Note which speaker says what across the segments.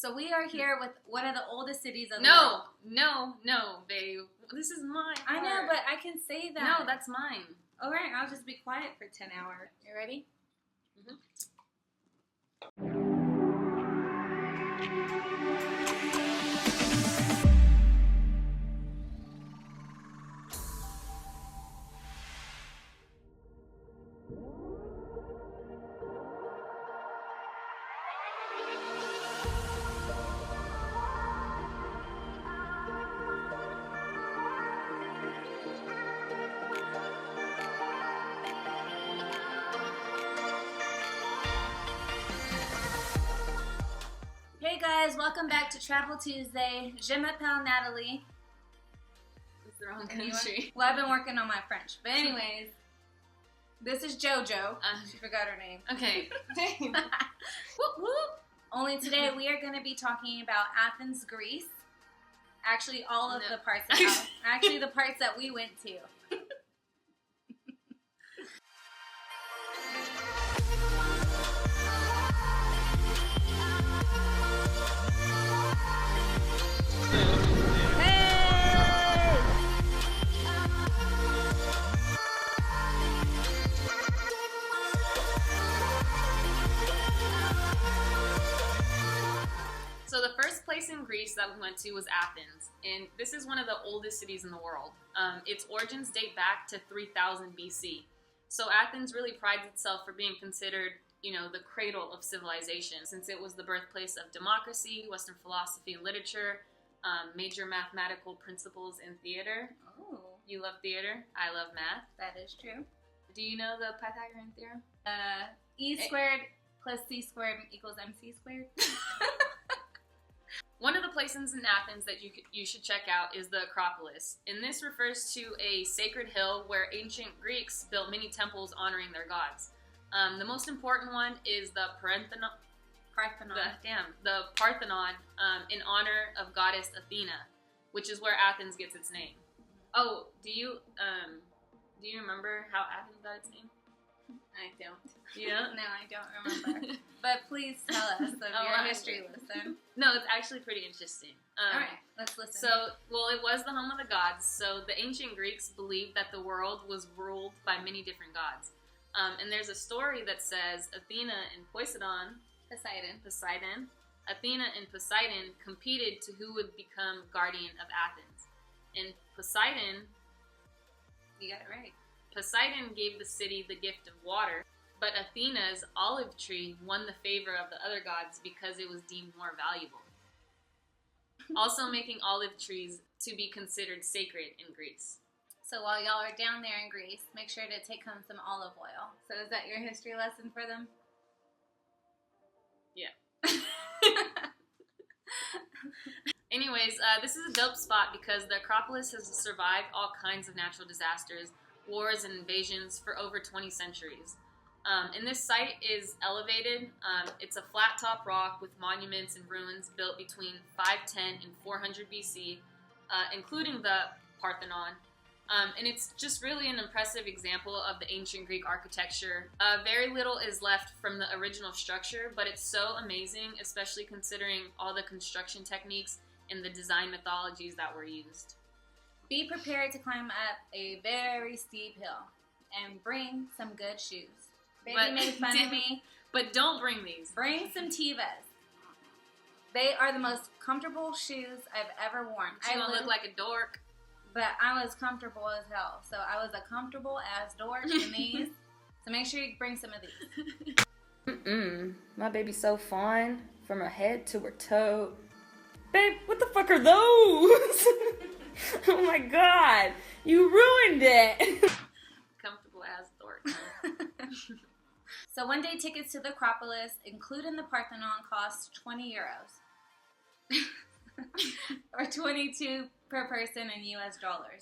Speaker 1: So we are here with one of the oldest cities of the
Speaker 2: No,
Speaker 1: world.
Speaker 2: no, babe. This is mine.
Speaker 1: I know, but I can say that.
Speaker 2: No, that's mine.
Speaker 1: All right, I'll just be quiet for 10 hours. You ready?
Speaker 2: Mm-hmm.
Speaker 1: Hey guys, welcome back to Travel Tuesday. Je m'appelle Natalie.
Speaker 2: It's the wrong country.
Speaker 1: Well, I've been working on my French. But anyways, this is JoJo. She forgot her name.
Speaker 2: Okay.
Speaker 1: Whoop, whoop. Only today we are going to be talking about Athens, Greece. Actually, all of the parts of actually the parts that we went to.
Speaker 2: So the first place in Greece that we went to was Athens, and this is one of the oldest cities in the world. Its origins date back to 3000 BC. So Athens really prides itself for being considered, the cradle of civilization, since it was the birthplace of democracy, Western philosophy and literature, major mathematical principles in theater.
Speaker 1: Oh.
Speaker 2: You love theater. I love math.
Speaker 1: That is true.
Speaker 2: Do you know the Pythagorean theorem?
Speaker 1: E squared plus C squared equals MC squared.
Speaker 2: One of the places in Athens that you should check out is the Acropolis, and this refers to a sacred hill where ancient Greeks built many temples honoring their gods. The most important one is the Parthenon in honor of goddess Athena, which is where Athens gets its name. Oh, do you remember how Athens got its name?
Speaker 1: I don't.
Speaker 2: You don't?
Speaker 1: No, I don't remember. But please tell us of your history lesson.
Speaker 2: No, it's actually pretty interesting.
Speaker 1: All right, let's listen.
Speaker 2: So, it was the home of the gods. So the ancient Greeks believed that the world was ruled by many different gods. And there's a story that says Athena and Poseidon, Athena and Poseidon competed to who would become guardian of Athens. And Poseidon,
Speaker 1: you got it right.
Speaker 2: Poseidon gave the city the gift of water, but Athena's olive tree won the favor of the other gods because it was deemed more valuable. Also making olive trees to be considered sacred in Greece.
Speaker 1: So while y'all are down there in Greece, make sure to take home some olive oil. So is that your history lesson for them?
Speaker 2: Yeah. Anyways, this is a dope spot because the Acropolis has survived all kinds of natural disasters, wars, and invasions for over 20 centuries. And this site is elevated. It's a flat top rock with monuments and ruins built between 510 and 400 BC, including the Parthenon. And it's just really an impressive example of the ancient Greek architecture. Very little is left from the original structure, but it's so amazing, especially considering all the construction techniques and the design methodologies that were used.
Speaker 1: Be prepared to climb up a very steep hill and bring some good shoes. Baby made fun of me.
Speaker 2: But don't bring these.
Speaker 1: Bring some Tevas. They are the most comfortable shoes I've ever worn.
Speaker 2: You're going to look like a dork.
Speaker 1: But I was comfortable as hell. So I was a comfortable ass dork in these. So make sure you bring some of these.
Speaker 3: My baby's so fine from her head to her toe. Babe, what the fuck are those? Oh my god, you ruined it.
Speaker 2: Comfortable ass dork.
Speaker 1: So one-day tickets to the Acropolis, including the Parthenon, cost 20 euros. Or 22 per person in US dollars.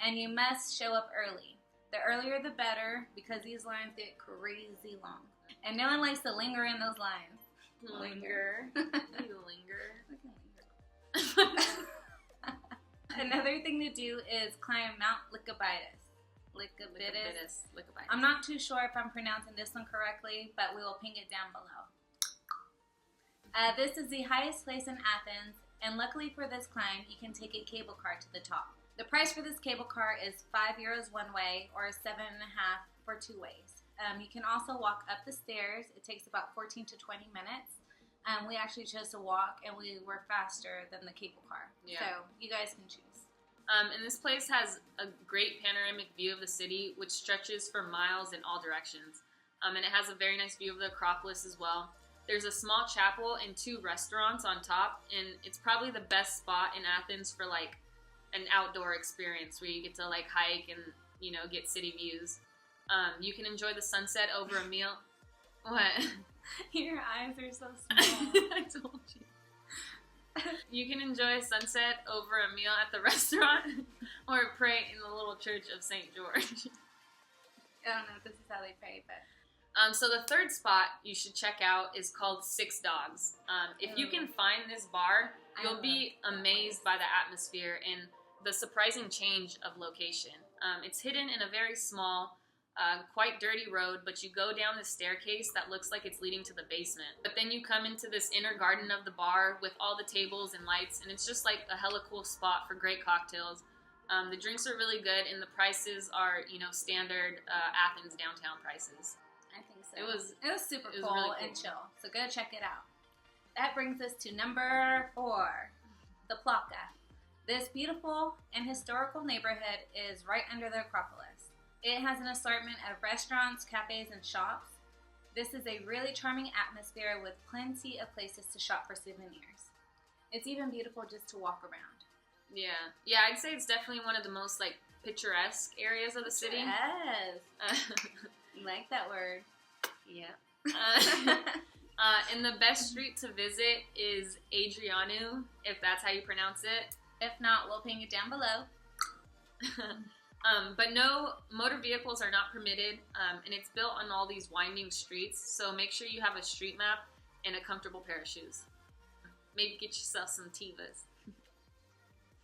Speaker 1: And you must show up early. The earlier the better, because these lines get crazy long. And no one likes to linger in those lines.
Speaker 2: Linger. You linger.
Speaker 1: Another thing to do is climb Mount Lycabettus. I'm not too sure if I'm pronouncing this one correctly, but we will ping it down below. This is the highest place in Athens, and luckily for this climb, you can take a cable car to the top. The price for this cable car is €5 one way or $7.50 for 2 ways. You can also walk up the stairs. It takes about 14 to 20 minutes. We actually chose to walk, and we were faster than the cable car.
Speaker 2: Yeah.
Speaker 1: So you guys can choose.
Speaker 2: And this place has a great panoramic view of the city, which stretches for miles in all directions. And it has a very nice view of the Acropolis as well. There's a small chapel and 2 restaurants on top, and it's probably the best spot in Athens for like an outdoor experience where you get to like hike and, you know, get city views. You can enjoy the sunset over a meal. What?
Speaker 1: Your eyes are so small.
Speaker 2: I told you. You can enjoy a sunset over a meal at the restaurant or pray in the little church of St. George.
Speaker 1: I don't know if this is how they pray, but...
Speaker 2: So the third spot you should check out is called Six Dogs. If you can find this bar, you'll be amazed by the atmosphere and the surprising change of location. It's hidden in a very small, quite dirty road, but you go down the staircase that looks like it's leading to the basement. But then you come into this inner garden of the bar with all the tables and lights, and it's just like a hella cool spot for great cocktails. The drinks are really good, and the prices are, you know, standard Athens downtown prices.
Speaker 1: I think so.
Speaker 2: It was
Speaker 1: super
Speaker 2: it was
Speaker 1: cool,
Speaker 2: really cool
Speaker 1: and chill. So go check it out. That brings us to number 4, the Plaka. This beautiful and historical neighborhood is right under the Acropolis. It has an assortment of restaurants, cafes, and shops. This is a really charming atmosphere with plenty of places to shop for souvenirs. It's even beautiful just to walk around.
Speaker 2: Yeah, I'd say it's definitely one of the most like picturesque areas of the city.
Speaker 1: Yes. You like that word.
Speaker 2: Yeah. And the best street to visit is Adrianu, if that's how you pronounce it.
Speaker 1: If not, we'll ping it down below.
Speaker 2: But no, motor vehicles are not permitted, and it's built on all these winding streets, so make sure you have a street map and a comfortable pair of shoes. Maybe get yourself some Tevas.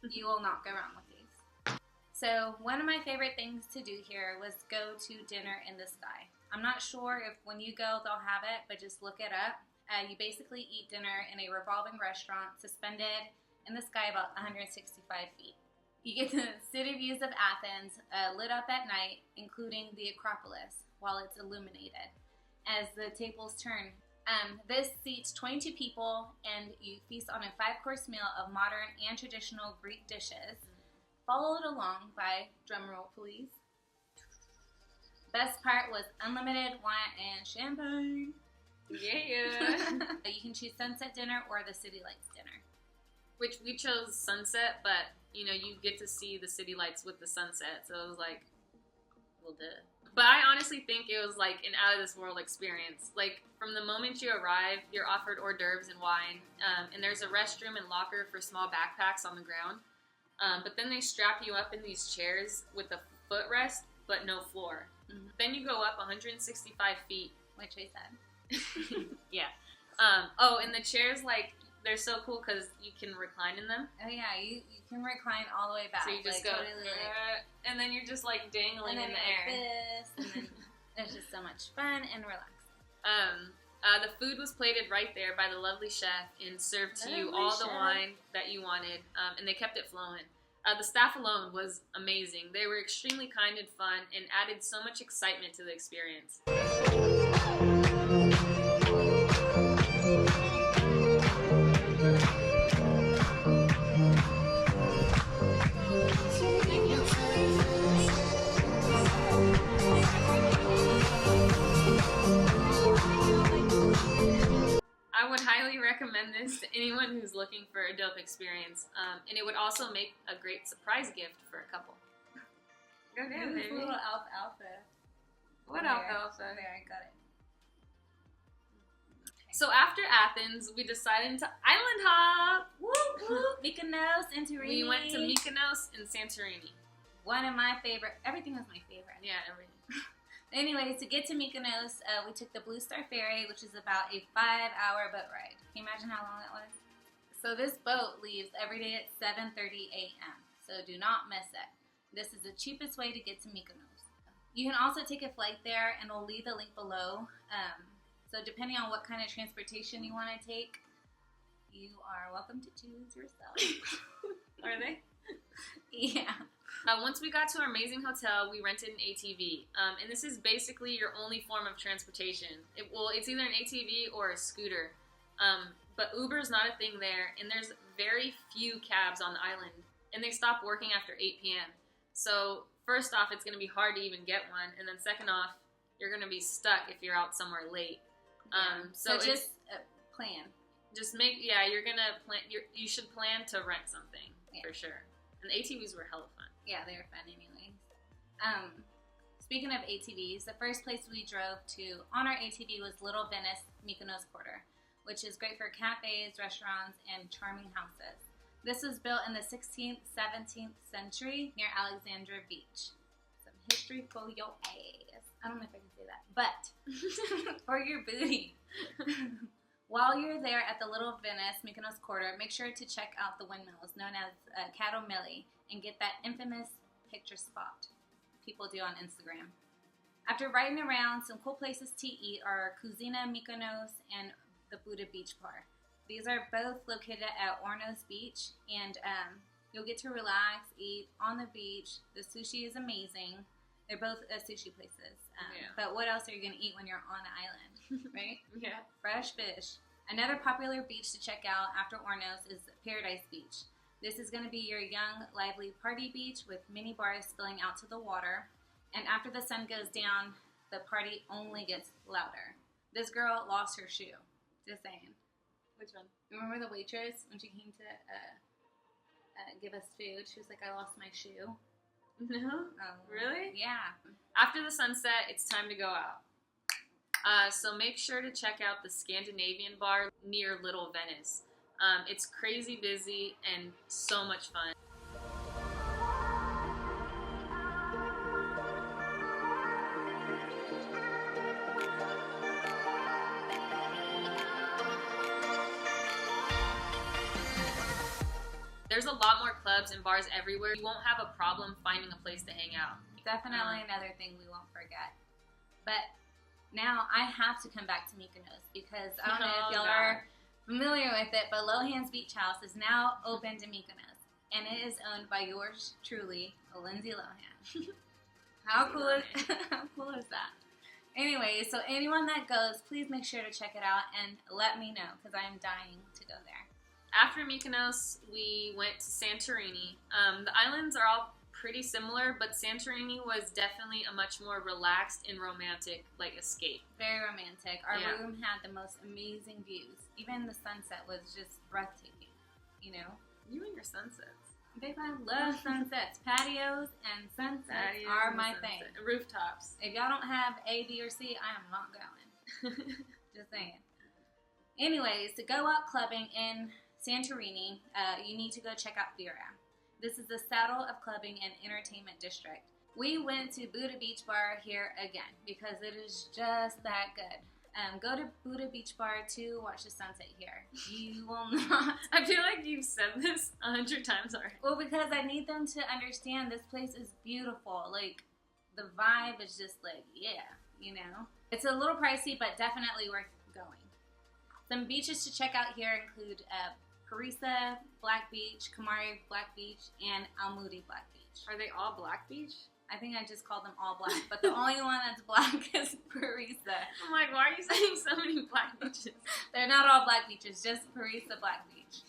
Speaker 1: You will not go wrong with these. So one of my favorite things to do here was go to dinner in the sky. I'm not sure if when you go they'll have it, but just look it up. You basically eat dinner in a revolving restaurant suspended in the sky about 165 feet. You get the city views of Athens lit up at night, including the Acropolis, while it's illuminated as the tables turn. This seats 22 people, and you feast on a 5-course meal of modern and traditional Greek dishes, followed along by, drumroll please, best part was unlimited wine and champagne.
Speaker 2: Yeah.
Speaker 1: You can choose sunset dinner or the city lights dinner.
Speaker 2: Which we chose sunset, but you know, you get to see the city lights with the sunset, so it was like, well, duh. But I honestly think it was like an out-of-this-world experience. Like, from the moment you arrive, you're offered hors d'oeuvres and wine, and there's a restroom and locker for small backpacks on the ground. But then they strap you up in these chairs with a footrest, but no floor. Mm-hmm. Then you go up 165 feet.
Speaker 1: Which we said.
Speaker 2: Yeah. And the chairs, like, they're so cool because you can recline in them.
Speaker 1: Oh yeah, you can recline all the way back.
Speaker 2: So you just
Speaker 1: like,
Speaker 2: go,
Speaker 1: totally
Speaker 2: and then you're just like dangling in the air.
Speaker 1: This, and then it's just so much fun and relaxing.
Speaker 2: The food was plated right there by the lovely chef and served to you all the wine that you wanted, and they kept it flowing. The staff alone was amazing. They were extremely kind and fun and added so much excitement to the experience. I would highly recommend this to anyone who's looking for a dope experience, and it would also make a great surprise gift for a couple. Go down, baby.
Speaker 1: Little alfalfa.
Speaker 2: What alfalfa?
Speaker 1: There, I got it.
Speaker 2: So after Athens, we decided to island hop.
Speaker 1: Whoop whoop! Mykonos and Santorini.
Speaker 2: We went to Mykonos and Santorini.
Speaker 1: One of my favorite. Everything was my favorite.
Speaker 2: Yeah, everything.
Speaker 1: Anyways, to get to Mykonos, we took the Blue Star Ferry, which is about a 5-hour boat ride. Can you imagine how long that was? So this boat leaves every day at 7:30 a.m. So do not miss it. This is the cheapest way to get to Mykonos. You can also take a flight there, and we'll leave the link below. So depending on what kind of transportation you want to take, You are welcome to choose yourself.
Speaker 2: Are they?
Speaker 1: Yeah.
Speaker 2: Once we got to our amazing hotel, we rented an ATV. And this is basically your only form of transportation. It's either an ATV or a scooter. But Uber is not a thing there, and there's very few cabs on the island. And they stop working after 8 p.m. So first off, it's going to be hard to even get one. And then second off, you're going to be stuck if you're out somewhere late.
Speaker 1: So just plan.
Speaker 2: You're going to plan. You should plan to rent something for sure. And the ATVs were hella fun.
Speaker 1: Yeah, they were fun anyways. Speaking of ATVs, the first place we drove to on our ATV was Little Venice, Mykonos Quarter, which is great for cafes, restaurants, and charming houses. This was built in the 16th, 17th century near Alexandria Beach. Some history for your ass. I don't know if I can say that, but for your booty. While you're there at the Little Venice, Mykonos Quarter, make sure to check out the windmills known as Katomili and get that infamous picture spot people do on Instagram. After riding around, some cool places to eat are Cousina Mykonos and the Buddha Beach Bar. These are both located at Ornos Beach, and you'll get to relax, eat on the beach. The sushi is amazing. They're both sushi places. But what else are you going to eat when you're on an island, right?
Speaker 2: Yeah.
Speaker 1: Fresh fish. Another popular beach to check out after Ornos is Paradise Beach. This is going to be your young, lively party beach with mini bars spilling out to the water. And after the sun goes down, the party only gets louder. This girl lost her shoe. Just saying.
Speaker 2: Which one?
Speaker 1: Remember the waitress when she came to give us food? She was like, I lost my shoe.
Speaker 2: No? Really?
Speaker 1: Yeah.
Speaker 2: After the sunset, it's time to go out. So make sure to check out the Skandinavian Bar near Little Venice. It's crazy busy and so much fun. There's a lot more clubs and bars everywhere. You won't have a problem finding a place to hang out.
Speaker 1: Definitely another thing we won't forget. But now I have to come back to Mykonos because I don't know if y'all are familiar with it, but Lohan's Beach House is now open to Mykonos. And it is owned by yours truly, Lindsay Lohan. How cool is that? Anyway, so anyone that goes, please make sure to check it out and let me know because I am dying to go there.
Speaker 2: After Mykonos, we went to Santorini. The islands are all pretty similar, but Santorini was definitely a much more relaxed and romantic, escape.
Speaker 1: Very romantic. Our room had the most amazing views. Even the sunset was just breathtaking, You and
Speaker 2: your sunsets.
Speaker 1: Babe, I love sunsets. Patios and sunsets are my thing.
Speaker 2: Rooftops.
Speaker 1: If y'all don't have A, B, or C, I am not going. Just saying. Anyways, to go out clubbing in Santorini, you need to go check out Vera. This is the saddle of clubbing and entertainment district. We went to Buddha Beach Bar here again because it is just that good. Go to Buddha Beach Bar to watch the sunset here. You will not.
Speaker 2: I feel like you've said this 100 times already.
Speaker 1: Well, because I need them to understand this place is beautiful. The vibe is just It's a little pricey, but definitely worth going. Some beaches to check out here include Parisa, Black Beach, Kamari, Black Beach, and Almudi, Black Beach.
Speaker 2: Are they all Black Beach?
Speaker 1: I think I just called them all black, but the only one that's black is Parisa.
Speaker 2: I'm like, why are you saying so many black beaches?
Speaker 1: They're not all black beaches, just Parisa Black Beach.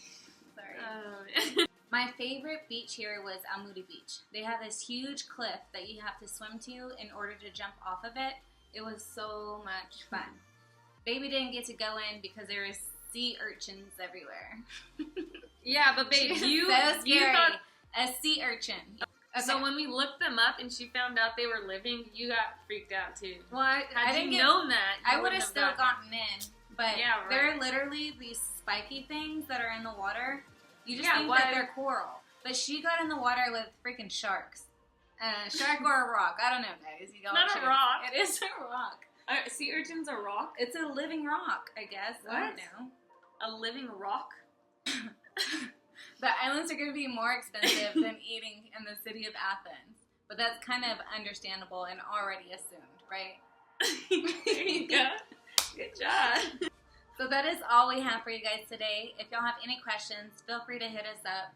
Speaker 1: Sorry. My favorite beach here was Almudi Beach. They have this huge cliff that you have to swim to in order to jump off of it. It was so much fun. Baby didn't get to go in because there was sea urchins everywhere.
Speaker 2: Yeah, but babe,
Speaker 1: so
Speaker 2: you
Speaker 1: thought a sea urchin. Okay.
Speaker 2: So when we looked them up and she found out they were living, you got freaked out too.
Speaker 1: Well, I didn't
Speaker 2: known that,
Speaker 1: I would have still gotten in. But
Speaker 2: yeah, right.
Speaker 1: They're literally these spiky things that are in the water. You just think that they're coral. But she got in the water with freaking sharks. Shark or a rock. I don't know, guys. You
Speaker 2: not a rock.
Speaker 1: It is a rock.
Speaker 2: Sea urchin's a rock?
Speaker 1: It's a living rock, I guess.
Speaker 2: What?
Speaker 1: I don't know.
Speaker 2: A living rock?
Speaker 1: The islands are going to be more expensive than eating in the city of Athens. But that's kind of understandable and already assumed, right?
Speaker 2: There you go. Good job.
Speaker 1: So that is all we have for you guys today. If y'all have any questions, feel free to hit us up.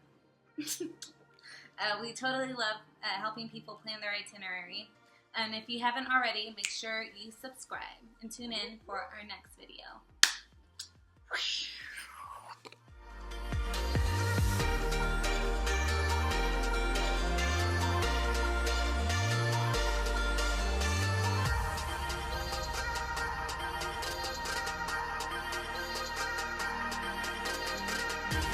Speaker 1: We totally love helping people plan their itinerary. And if you haven't already, make sure you subscribe and tune in for our next video.